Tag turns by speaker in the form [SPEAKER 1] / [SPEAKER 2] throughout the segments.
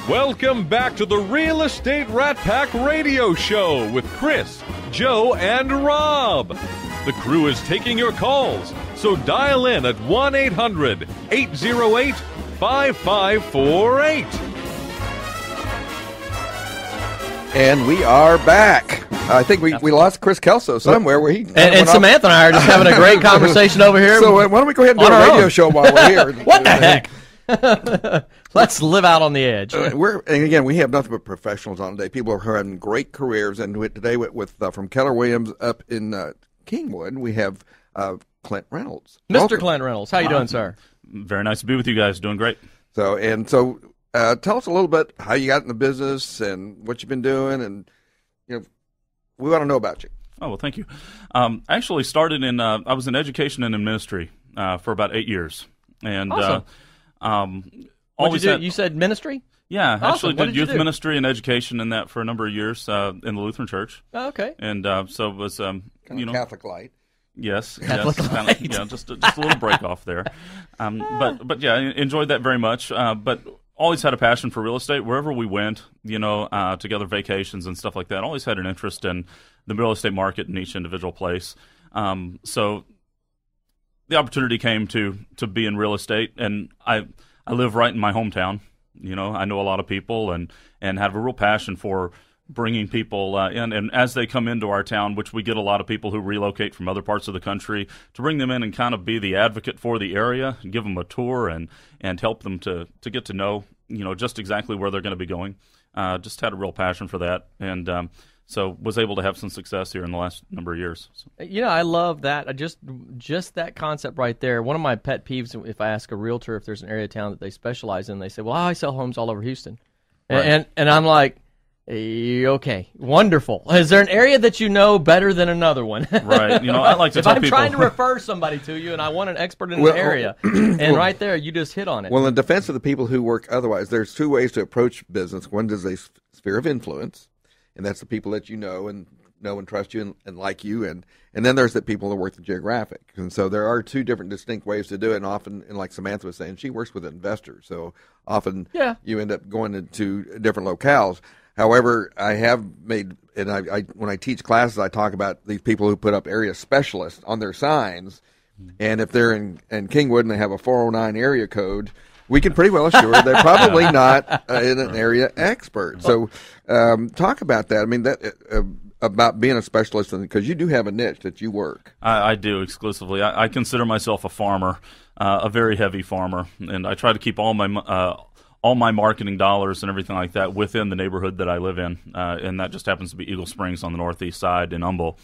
[SPEAKER 1] Welcome back to the Real Estate Rat Pack Radio Show with Chris, Joe, and Rob. The crew is taking your calls, so dial in at 1-800-808-5548.
[SPEAKER 2] And we are back. I think we lost Chris Kelso somewhere where he
[SPEAKER 3] and Samantha and I are just having a great conversation over here.
[SPEAKER 2] So why don't we go ahead and do a radio show while we're here?
[SPEAKER 3] What the heck? Let's live out on the edge.
[SPEAKER 2] And again, we have nothing but professionals on today. People are having great careers, and today with from Keller Williams up in Kingwood, we have Clint Reynolds.
[SPEAKER 3] Mr.
[SPEAKER 2] Welcome.
[SPEAKER 3] Clint Reynolds, how you doing, sir?
[SPEAKER 4] Very nice to be with you guys. Doing great.
[SPEAKER 2] So tell us a little bit how you got in the business and what you've been doing, and we want to know about you.
[SPEAKER 4] Oh, well, thank you. I actually started I was in education and in ministry for about 8 years. And
[SPEAKER 3] awesome.
[SPEAKER 4] Always
[SPEAKER 3] you said ministry?
[SPEAKER 4] Yeah,
[SPEAKER 3] Awesome.
[SPEAKER 4] actually
[SPEAKER 3] What
[SPEAKER 4] did
[SPEAKER 3] did you
[SPEAKER 4] youth
[SPEAKER 3] do?
[SPEAKER 4] ministry and education and that for a number of years in the Lutheran Church.
[SPEAKER 3] Oh, okay.
[SPEAKER 4] And so it was,
[SPEAKER 2] Catholic light.
[SPEAKER 4] Yes,
[SPEAKER 3] Catholic
[SPEAKER 4] yes,
[SPEAKER 3] light.
[SPEAKER 4] Just a little break off there. But yeah, I enjoyed that very much. But always had a passion for real estate. Wherever we went, together vacations and stuff like that. Always had an interest in the real estate market in each individual place. So the opportunity came to be in real estate, and I live right in my hometown. I know a lot of people and have a real passion for bringing people in, and as they come into our town, which we get a lot of people who relocate from other parts of the country, to bring them in and kind of be the advocate for the area, and give them a tour and help them to get to know, just exactly where they're going to be going. Just had a real passion for that, and so was able to have some success here in the last number of years. So.
[SPEAKER 3] I love that. Just that concept right there. One of my pet peeves, if I ask a realtor if there's an area of town that they specialize in, they say, well, I sell homes all over Houston.
[SPEAKER 4] Right.
[SPEAKER 3] And I'm like, okay, wonderful. Is there an area that you know better than another one?
[SPEAKER 4] Right. I like to
[SPEAKER 3] if
[SPEAKER 4] tell
[SPEAKER 3] I'm
[SPEAKER 4] people.
[SPEAKER 3] trying to refer somebody to you and I want an expert in an area, and right there, you just hit on it.
[SPEAKER 2] Well, in defense of the people who work otherwise, there's two ways to approach business. One is a sphere of influence, and that's the people that you know and trust you and like you, and then there's the people that work the geographic. And so there are two different distinct ways to do it, and often, and like Samantha was saying, she works with investors, so often you end up going into different locales. However, I have made, and I when I teach classes, I talk about these people who put up area specialists on their signs, and if they're in Kingwood and they have a 409 area code, we can pretty well assure they're probably not an area expert. So talk about that. I mean, about being a specialist, because you do have a niche that you work.
[SPEAKER 4] I do exclusively. I consider myself a farmer, a very heavy farmer, and I try to keep all my marketing dollars and everything like that within the neighborhood that I live in, and that just happens to be Eagle Springs on the northeast side in Humble.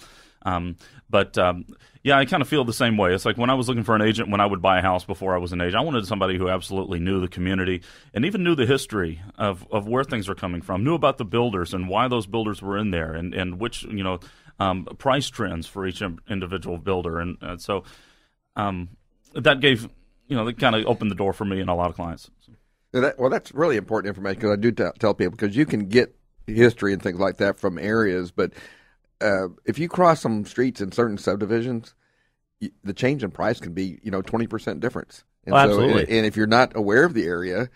[SPEAKER 4] Yeah, I kind of feel the same way. It's like when I was looking for an agent, when I would buy a house before I was an agent, I wanted somebody who absolutely knew the community and even knew the history of where things are coming from, knew about the builders and why those builders were in there, and which, price trends for each individual builder. And so that gave, that kind of opened the door for me and a lot of clients.
[SPEAKER 2] That's really important information, because I do tell people, because you can get history and things like that from areas, but if you cross some streets in certain subdivisions, the change in price can be 20% difference. And
[SPEAKER 3] absolutely.
[SPEAKER 2] And if you're not aware of the area,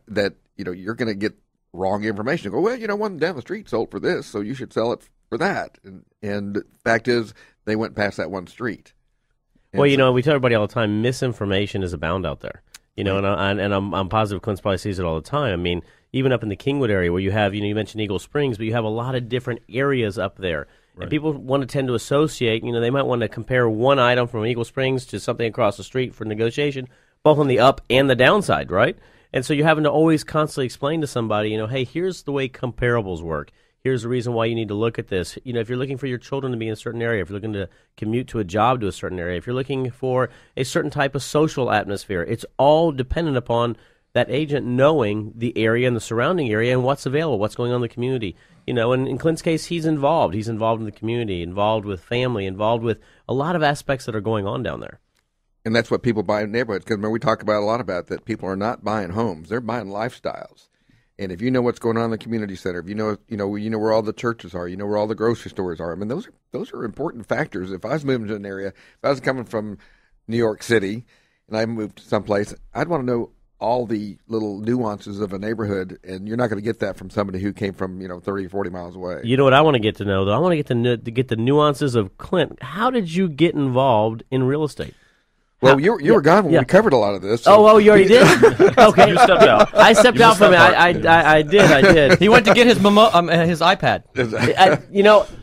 [SPEAKER 2] that you're going to get wrong information. Go, well, one down the street sold for this, so you should sell it for that. And the fact is, they went past that one street. And
[SPEAKER 5] well, we tell everybody all the time, misinformation is abound out there. And I'm positive Clint probably sees it all the time. I mean, even up in the Kingwood area where you have, you mentioned Eagle Springs, but you have a lot of different areas up there. Right. And people want to tend to associate, they might want to compare one item from Eagle Springs to something across the street for negotiation, both on the up and the downside, right? And so you're having to always constantly explain to somebody, hey, here's the way comparables work. Here's the reason why you need to look at this. If you're looking for your children to be in a certain area, if you're looking to commute to a job to a certain area, if you're looking for a certain type of social atmosphere, it's all dependent upon that agent knowing the area and the surrounding area and what's available, what's going on in the community. And in Clint's case, he's involved. He's involved in the community, involved with family, involved with a lot of aspects that are going on down there.
[SPEAKER 2] And that's what people buy in neighborhoods, because we talk about a lot about that. People are not buying homes; they're buying lifestyles. And if you know what's going on in the community center, if you know where all the churches are, where all the grocery stores are. I mean, those are important factors. If I was moving to an area, if I was coming from New York City and I moved to someplace, I'd want to know all the little nuances of a neighborhood, and you're not going to get that from somebody who came from 30, 40 miles away.
[SPEAKER 5] You know what I want to get to know, though? I want to get the nuances of Clint. How did you get involved in real estate?
[SPEAKER 2] Well, you were gone when we covered a lot of this. So.
[SPEAKER 5] Oh, you already did? Okay.
[SPEAKER 4] You stepped out.
[SPEAKER 5] I stepped out from it. I did.
[SPEAKER 3] He went to get his iPad.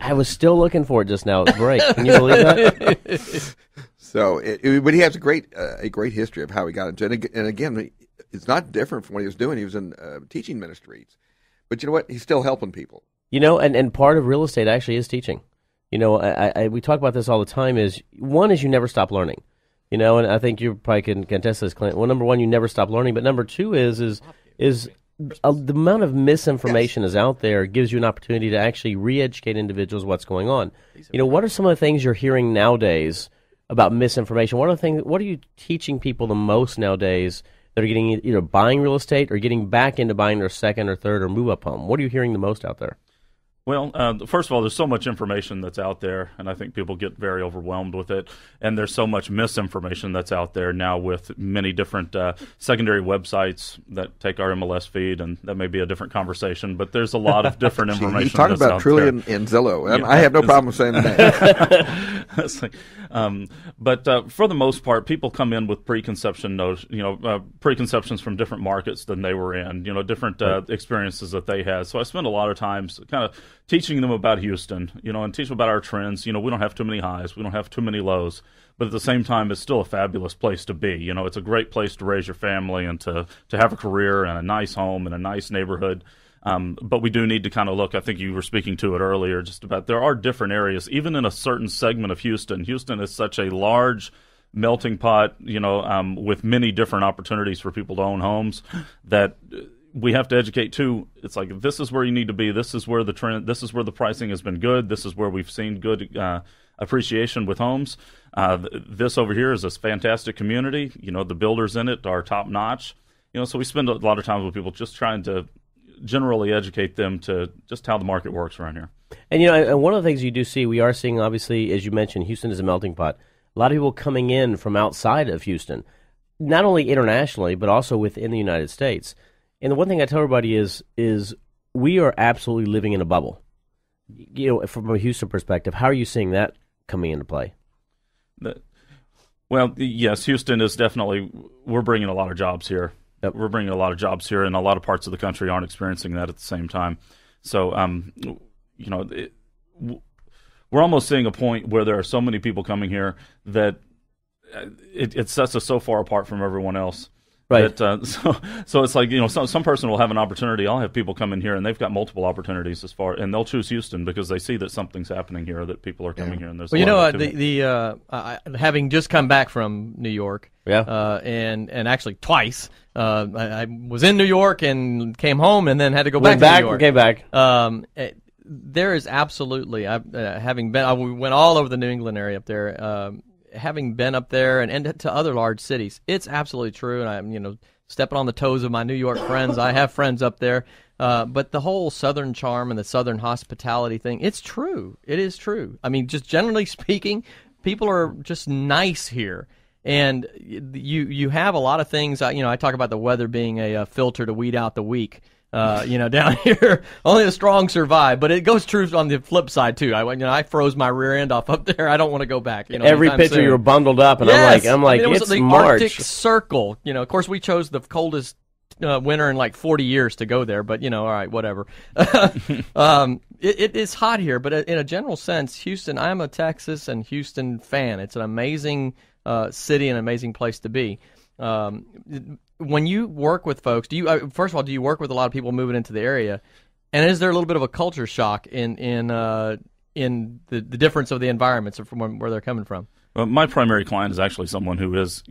[SPEAKER 5] I was still looking for it just now. It was great. Can you believe that?
[SPEAKER 2] So, but he has a great history of how he got into it. And again, it's not different from what he was doing. He was in teaching ministries. But you know what? He's still helping people.
[SPEAKER 5] And part of real estate actually is teaching. We talk about this all the time is you never stop learning. And I think you probably can attest to this, Clint. Well, number one, you never stop learning. But number two is the amount of misinformation is out there gives you an opportunity to actually re-educate individuals what's going on. What are some of the things you're hearing nowadays about misinformation? What are you teaching people the most nowadays that are getting either buying real estate or getting back into buying their second or third or move-up home? What are you hearing the most out there?
[SPEAKER 4] Well, first of all, there's so much information that's out there, and I think people get very overwhelmed with it. And there's so much misinformation that's out there now with many different secondary websites that take our MLS feed, and that may be a different conversation. But there's a lot of different information.
[SPEAKER 2] He's talking about Trulia and Zillow. I have no problem saying that.
[SPEAKER 4] But for the most part, people come in with preconceptions from different markets than they were in. Different experiences that they had. So I spend a lot of times kind of teaching them about Houston, and teach them about our trends. We don't have too many highs, we don't have too many lows, but at the same time, it's still a fabulous place to be. It's a great place to raise your family and to have a career and a nice home and a nice neighborhood. But we do need to kind of look, I think you were speaking to it earlier, just about there are different areas, even in a certain segment of Houston. Houston is such a large melting pot, with many different opportunities for people to own homes that we have to educate too. It's like, this is where you need to be. This is where the trend, this is where the pricing has been good. This is where we've seen good appreciation with homes. This over here is a fantastic community. The builders in it are top notch. So we spend a lot of time with people just trying to generally educate them to just how the market works around here.
[SPEAKER 5] And and one of the things you do see, we are seeing, obviously, as you mentioned, Houston is a melting pot. A lot of people coming in from outside of Houston, not only internationally, but also within the United States. And the one thing I tell everybody is we are absolutely living in a bubble. From a Houston perspective, how are you seeing that coming into play?
[SPEAKER 4] Well, yes, Houston is definitely, we're bringing a lot of jobs here. Yep. We're bringing a lot of jobs here, and a lot of parts of the country aren't experiencing that at the same time. So, we're almost seeing a point where there are so many people coming here that it sets us so far apart from everyone else.
[SPEAKER 5] Right.
[SPEAKER 4] So it's like, some person will have an opportunity. I'll have people come in here and they've got multiple opportunities and they'll choose Houston because they see that something's happening here, that people are coming here, and there's.
[SPEAKER 3] Well, having just come back from New York, and actually twice, I was in New York and came home and then had to go back to New York.
[SPEAKER 5] Came back.
[SPEAKER 3] There is absolutely, having been, we went all over the New England area up there. Having been up there and to other large cities, it's absolutely true. And I'm, stepping on the toes of my New York friends. I have friends up there. But the whole Southern charm and the Southern hospitality thing, it's true. It is true. I mean, just generally speaking, people are just nice here. And you have a lot of things. I talk about the weather being a filter to weed out the weak. Down here, only the strong survive. But it goes true on the flip side too. I froze my rear end off up there. I don't want to go back.
[SPEAKER 5] Every picture you were bundled up, and
[SPEAKER 3] yes.
[SPEAKER 5] I'm like,
[SPEAKER 3] it was
[SPEAKER 5] it's
[SPEAKER 3] the
[SPEAKER 5] March.
[SPEAKER 3] Arctic Circle. Of course, we chose the coldest winter in like 40 years to go there. But all right, whatever. It is hot here, but in a general sense, Houston. I'm a Texas and Houston fan. It's an amazing city and an amazing place to be. When you work with folks, do you work with a lot of people moving into the area, and is there a little bit of a culture shock in the difference of the environments from where they're coming from?
[SPEAKER 4] Well, my primary client is actually someone who is,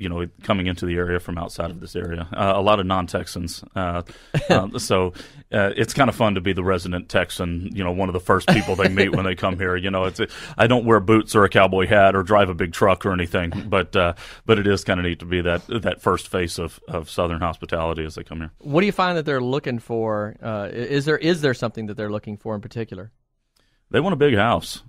[SPEAKER 4] coming into the area from outside of this area. A lot of non-Texans. So it's kind of fun to be the resident Texan, one of the first people they meet when they come here. I don't wear boots or a cowboy hat or drive a big truck or anything, but it is kind of neat to be that first face of Southern hospitality as they come here.
[SPEAKER 3] What do you find that they're looking for? Is there something that they're looking for in particular?
[SPEAKER 4] They want a big house.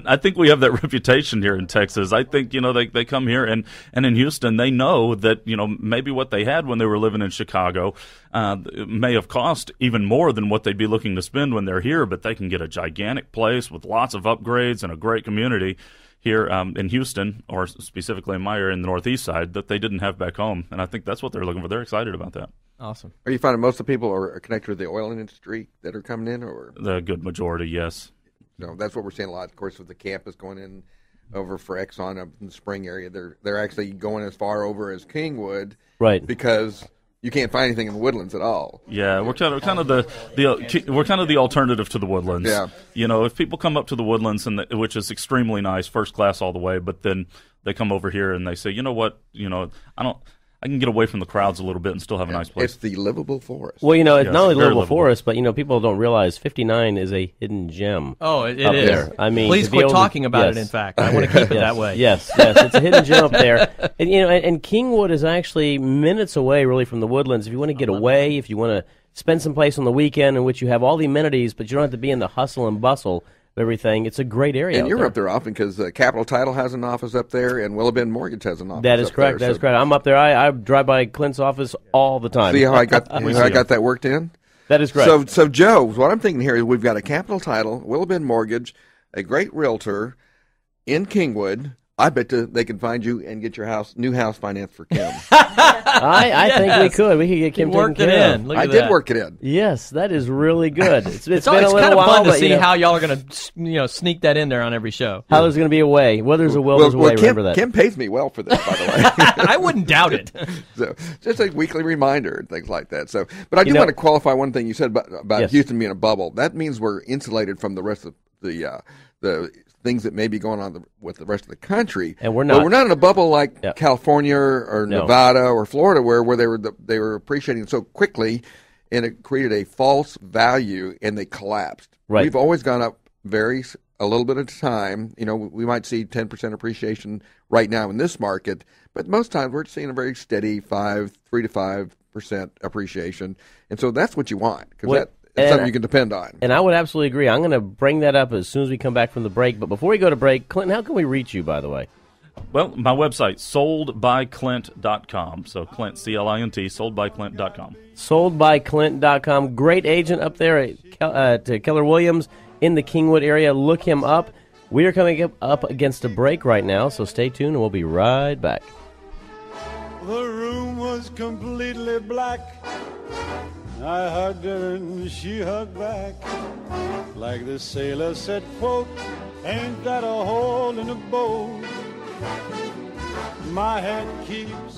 [SPEAKER 4] I think we have that reputation here in Texas. I think, they come here and in Houston, they know that, maybe what they had when they were living in Chicago may have cost even more than what they'd be looking to spend when they're here, but they can get a gigantic place with lots of upgrades and a great community here in Houston, or specifically in my area in the Northeast side, that they didn't have back home. And I think that's what they're looking for. They're excited about that.
[SPEAKER 3] Awesome.
[SPEAKER 2] Are you finding most of the people are connected with the oil industry that are coming in, or
[SPEAKER 4] The good majority, yes.
[SPEAKER 2] no? That's what we're seeing a lot. Of course, with the campus going in over for Exxon up in the Spring area, they're actually going as far over as Kingwood,
[SPEAKER 5] Right.
[SPEAKER 2] Because you can't find anything in the Woodlands at all.
[SPEAKER 4] Yeah, we're kind of the alternative to the Woodlands.
[SPEAKER 2] Yeah.
[SPEAKER 4] If people come up to the Woodlands, which is extremely nice, first class all the way, but then they come over here and they say, you know what, I can get away from the crowds a little bit and still have a nice place.
[SPEAKER 2] It's the livable forest.
[SPEAKER 5] Well, it's
[SPEAKER 4] Yes,
[SPEAKER 5] not only
[SPEAKER 4] very
[SPEAKER 5] livable
[SPEAKER 4] livable.
[SPEAKER 5] forest, but people don't realize 59 is a hidden gem.
[SPEAKER 3] Oh, it
[SPEAKER 5] up
[SPEAKER 3] is.
[SPEAKER 5] there. I mean,
[SPEAKER 3] Please
[SPEAKER 5] to be
[SPEAKER 3] quit
[SPEAKER 5] able to-
[SPEAKER 3] talking about it.
[SPEAKER 5] yes.
[SPEAKER 3] In fact, I want to keep it that way.
[SPEAKER 5] Yes, it's a hidden gem up there, and and Kingwood is actually minutes away, really, from the Woodlands. If you want to get away, if you want to spend some place on the weekend in which you have all the amenities, but you don't have to be in the hustle and bustle of everything, it's a great area.
[SPEAKER 2] And
[SPEAKER 5] out
[SPEAKER 2] you're
[SPEAKER 5] there.
[SPEAKER 2] up there often because Capital Title has an office up there, and Willow Bend Mortgage has an office.
[SPEAKER 5] That is
[SPEAKER 2] up
[SPEAKER 5] correct.
[SPEAKER 2] there.
[SPEAKER 5] That is correct. I'm up there. I drive by Clint's office all the time.
[SPEAKER 2] See how I got that worked in?
[SPEAKER 5] That is correct.
[SPEAKER 2] So Joe, what I'm thinking here is we've got a Capital Title, Willow Bend Mortgage, a great realtor in Kingwood. I bet they can find you and get your new house financed for Kim.
[SPEAKER 5] I think we
[SPEAKER 3] Yes.
[SPEAKER 5] could. We could get Kim
[SPEAKER 3] You worked
[SPEAKER 5] taken
[SPEAKER 3] it
[SPEAKER 5] care
[SPEAKER 3] in.
[SPEAKER 5] of.
[SPEAKER 3] Look
[SPEAKER 2] I
[SPEAKER 3] at
[SPEAKER 2] did
[SPEAKER 3] that.
[SPEAKER 2] work it in.
[SPEAKER 5] Yes, that is really good. It's
[SPEAKER 3] It's
[SPEAKER 5] been a
[SPEAKER 3] kind
[SPEAKER 5] little
[SPEAKER 3] of
[SPEAKER 5] while,
[SPEAKER 3] fun to
[SPEAKER 5] but,
[SPEAKER 3] see how y'all are going to sneak that in there on every show.
[SPEAKER 5] how there's going to be a way. Well, there's a will, there's a way. Remember that.
[SPEAKER 2] Kim pays me well for this, by the way.
[SPEAKER 3] I wouldn't doubt it.
[SPEAKER 2] So just a weekly reminder and things like that. So, but I do
[SPEAKER 5] know-
[SPEAKER 2] want to qualify one thing you said about
[SPEAKER 5] Yes.
[SPEAKER 2] Houston being a bubble. That means we're insulated from the rest of the things that may be going on with the rest of the country.
[SPEAKER 5] And we're
[SPEAKER 2] But
[SPEAKER 5] not.
[SPEAKER 2] we're not in a bubble like
[SPEAKER 5] Yeah.
[SPEAKER 2] California or
[SPEAKER 5] No.
[SPEAKER 2] Nevada or Florida, where they were appreciating so quickly, and it created a false value, and they collapsed.
[SPEAKER 5] Right.
[SPEAKER 2] We've always gone up a little bit at a time. We might see 10% appreciation right now in this market, but most times we're seeing a very steady 3 to 5% appreciation, and so that's what you want because
[SPEAKER 5] What-
[SPEAKER 2] that's
[SPEAKER 5] and
[SPEAKER 2] something you can depend on.
[SPEAKER 5] And I would absolutely agree. I'm going to bring that up as soon as we come back from the break. But before we go to break, Clinton, how can we reach you, by the way?
[SPEAKER 4] Well, my website, soldbyclint.com. So Clint, CLINT, soldbyclint.com.
[SPEAKER 5] Soldbyclint.com. Great agent up there at Keller Williams in the Kingwood area. Look him up. We are coming up against a break right now, so stay tuned and we'll be right back.
[SPEAKER 6] The room was completely black. I hugged her and she hugged back. Like the sailor said, quote, ain't that a hole in a boat? My head keeps